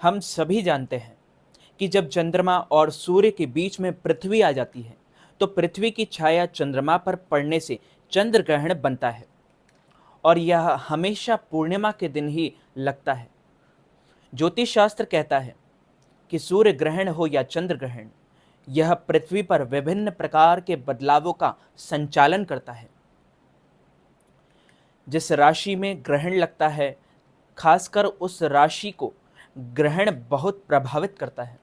हम सभी जानते हैं कि जब चंद्रमा और सूर्य के बीच में पृथ्वी आ जाती है तो पृथ्वी की छाया चंद्रमा पर पड़ने से चंद्र ग्रहण बनता है और यह हमेशा पूर्णिमा के दिन ही लगता है। ज्योतिष शास्त्र कहता है कि सूर्य ग्रहण हो या चंद्र ग्रहण, यह पृथ्वी पर विभिन्न प्रकार के बदलावों का संचालन करता है। जिस राशि में ग्रहण लगता है, खासकर उस राशि को ग्रहण बहुत प्रभावित करता है।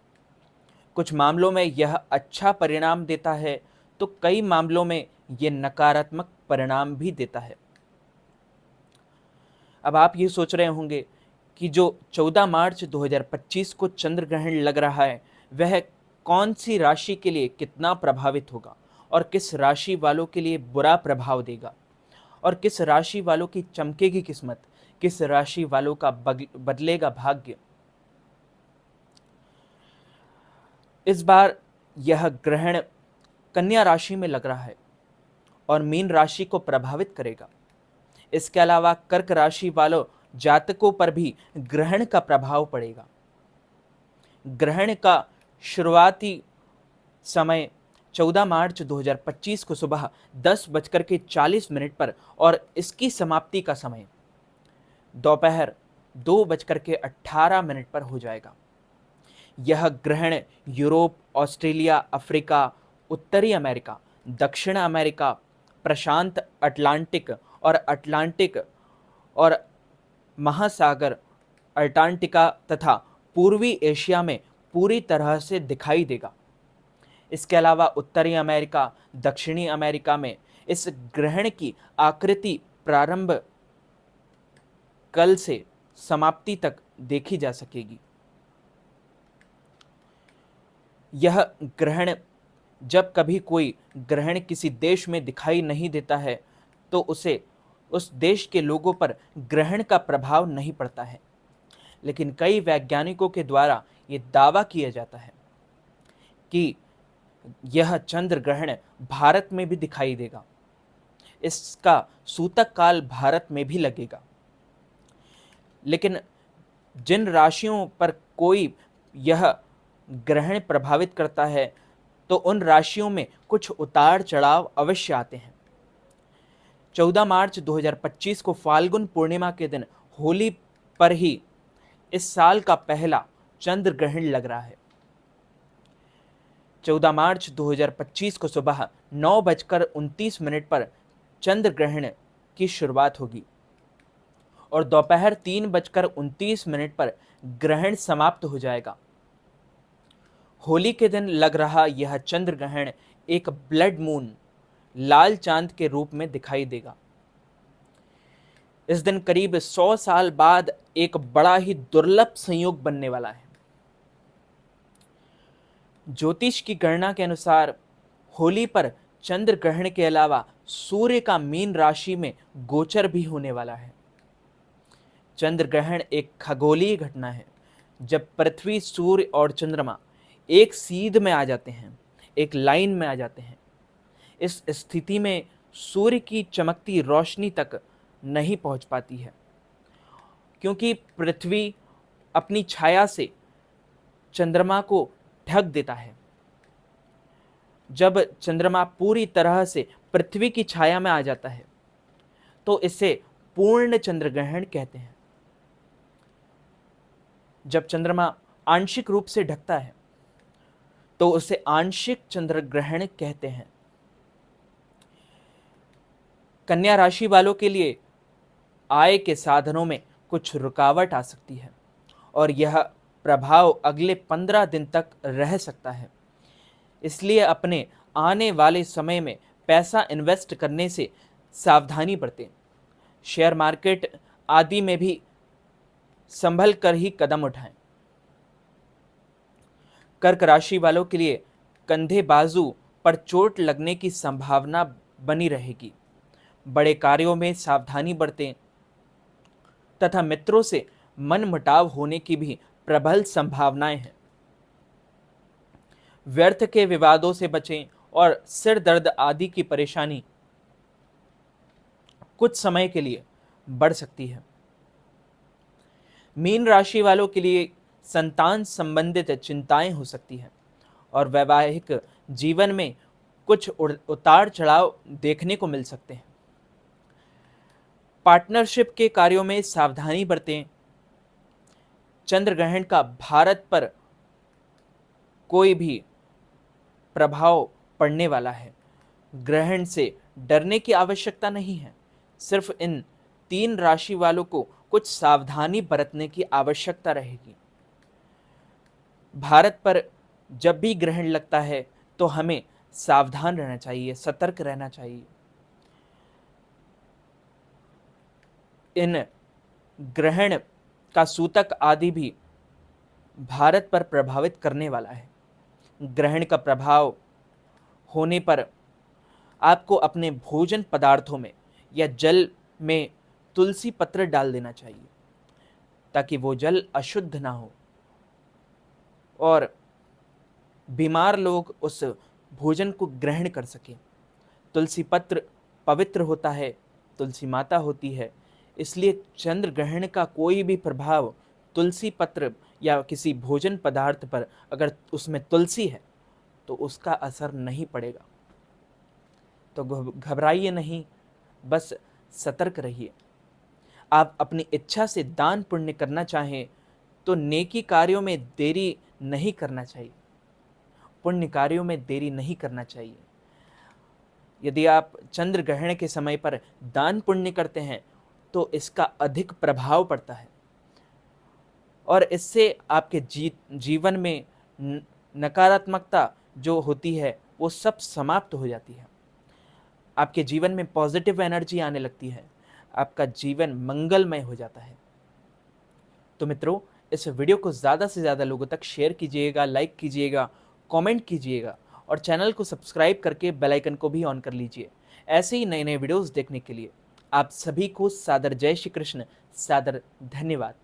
कुछ मामलों में यह अच्छा परिणाम देता है तो कई मामलों में यह नकारात्मक परिणाम भी देता है। अब आप ये सोच रहे होंगे कि जो 14 मार्च 2025 को चंद्र ग्रहण लग रहा है वह कौन सी राशि के लिए कितना प्रभावित होगा और किस राशि वालों के लिए बुरा प्रभाव देगा और किस राशि वालों की चमकेगी किस्मत, किस राशि वालों का बदलेगा भाग्य। इस बार यह ग्रहण कन्या राशि में लग रहा है और मीन राशि को प्रभावित करेगा। इसके अलावा कर्क राशि वालों जातकों पर भी ग्रहण का प्रभाव पड़ेगा। ग्रहण का शुरुआती समय 14 मार्च 2025 को सुबह 10:40 पर और इसकी समाप्ति का समय दोपहर 2:18 पर हो जाएगा। यह ग्रहण यूरोप, ऑस्ट्रेलिया, अफ्रीका, उत्तरी अमेरिका, दक्षिण अमेरिका, प्रशांत अटलांटिक और महासागर अंटार्कटिका तथा पूर्वी एशिया में पूरी तरह से दिखाई देगा। इसके अलावा उत्तरी अमेरिका, दक्षिणी अमेरिका में इस ग्रहण की आकृति प्रारंभ कल से समाप्ति तक देखी जा सकेगी। यह ग्रहण, जब कभी कोई ग्रहण किसी देश में दिखाई नहीं देता है तो उस देश के लोगों पर ग्रहण का प्रभाव नहीं पड़ता है, लेकिन कई वैज्ञानिकों के द्वारा ये दावा किया जाता है कि यह चंद्र ग्रहण भारत में भी दिखाई देगा। इसका सूतक काल भारत में भी लगेगा। लेकिन जिन राशियों पर कोई यह ग्रहण प्रभावित करता है तो उन राशियों में कुछ उतार चढ़ाव अवश्य आते हैं। 14 मार्च 2025 को फाल्गुन पूर्णिमा के दिन होली पर ही इस साल का पहला चंद्र ग्रहण लग रहा है। 14 मार्च 2025 को सुबह 9:29 पर चंद्र ग्रहण की शुरुआत होगी और दोपहर 3:29 पर ग्रहण समाप्त हो जाएगा। होली के दिन लग रहा यह चंद्र ग्रहण एक ब्लड मून, लाल चांद के रूप में दिखाई देगा। इस दिन करीब 100 साल बाद एक बड़ा ही दुर्लभ संयोग बनने वाला है। ज्योतिष की गणना के अनुसार होली पर चंद्र ग्रहण के अलावा सूर्य का मीन राशि में गोचर भी होने वाला है। चंद्र ग्रहण एक खगोलीय घटना है। जब पृथ्वी, सूर्य और चंद्रमा एक सीध में आ जाते हैं, एक लाइन में आ जाते हैं, इस स्थिति में सूर्य की चमकती रोशनी तक नहीं पहुंच पाती है, क्योंकि पृथ्वी अपनी छाया से चंद्रमा को ढक देता है। जब चंद्रमा पूरी तरह से पृथ्वी की छाया में आ जाता है तो इसे पूर्ण चंद्र ग्रहण कहते हैं। जब चंद्रमा आंशिक रूप से ढकता है तो उसे आंशिक चंद्र ग्रहण कहते हैं। कन्या राशि वालों के लिए आय के साधनों में कुछ रुकावट आ सकती है और यह प्रभाव अगले 15 दिन तक रह सकता है। इसलिए अपने आने वाले समय में पैसा इन्वेस्ट करने से सावधानी बरतें। शेयर मार्केट आदि में भी संभल कर ही कदम उठाएं। कर्क राशि वालों के लिए कंधे बाजू पर चोट लगने की संभावना बनी रहेगी। बड़े कार्यों में सावधानी बरतें तथा मित्रों से मनमुटाव होने की भी प्रबल संभावनाएं हैं। व्यर्थ के विवादों से बचें और सिर दर्द आदि की परेशानी कुछ समय के लिए बढ़ सकती है। मीन राशि वालों के लिए संतान संबंधित चिंताएं हो सकती हैं और वैवाहिक जीवन में कुछ उतार चढ़ाव देखने को मिल सकते हैं। पार्टनरशिप के कार्यों में सावधानी बरतें। चंद्र ग्रहण का भारत पर कोई भी प्रभाव पड़ने वाला है। ग्रहण से डरने की आवश्यकता नहीं है, सिर्फ इन 3 राशि वालों को कुछ सावधानी बरतने की आवश्यकता रहेगी। भारत पर जब भी ग्रहण लगता है तो हमें सावधान रहना चाहिए, सतर्क रहना चाहिए। इन ग्रहण का सूतक आदि भी भारत पर प्रभावित करने वाला है। ग्रहण का प्रभाव होने पर आपको अपने भोजन पदार्थों में या जल में तुलसी पत्र डाल देना चाहिए ताकि वो जल अशुद्ध ना हो और बीमार लोग उस भोजन को ग्रहण कर सकें। तुलसी पत्र पवित्र होता है, तुलसी माता होती है, इसलिए चंद्र ग्रहण का कोई भी प्रभाव तुलसी पत्र या किसी भोजन पदार्थ पर अगर उसमें तुलसी है तो उसका असर नहीं पड़ेगा। तो घबराइए नहीं, बस सतर्क रहिए। आप अपनी इच्छा से दान पुण्य करना चाहें तो नेकी कार्यों में देरी नहीं करना चाहिए, पुण्य कार्यों में देरी नहीं करना चाहिए। यदि आप चंद्र ग्रहण के समय पर दान पुण्य करते हैं तो इसका अधिक प्रभाव पड़ता है और इससे आपके जीवन में नकारात्मकता जो होती है वो सब समाप्त हो जाती है। आपके जीवन में पॉजिटिव एनर्जी आने लगती है, आपका जीवन मंगलमय हो जाता है। तो मित्रों, इस वीडियो को ज़्यादा से ज़्यादा लोगों तक शेयर कीजिएगा, लाइक कीजिएगा, कमेंट कीजिएगा और चैनल को सब्सक्राइब करके बेल आइकन को भी ऑन कर लीजिए ऐसे ही नए नए वीडियोस देखने के लिए। आप सभी को सादर जय श्री कृष्ण, सादर धन्यवाद।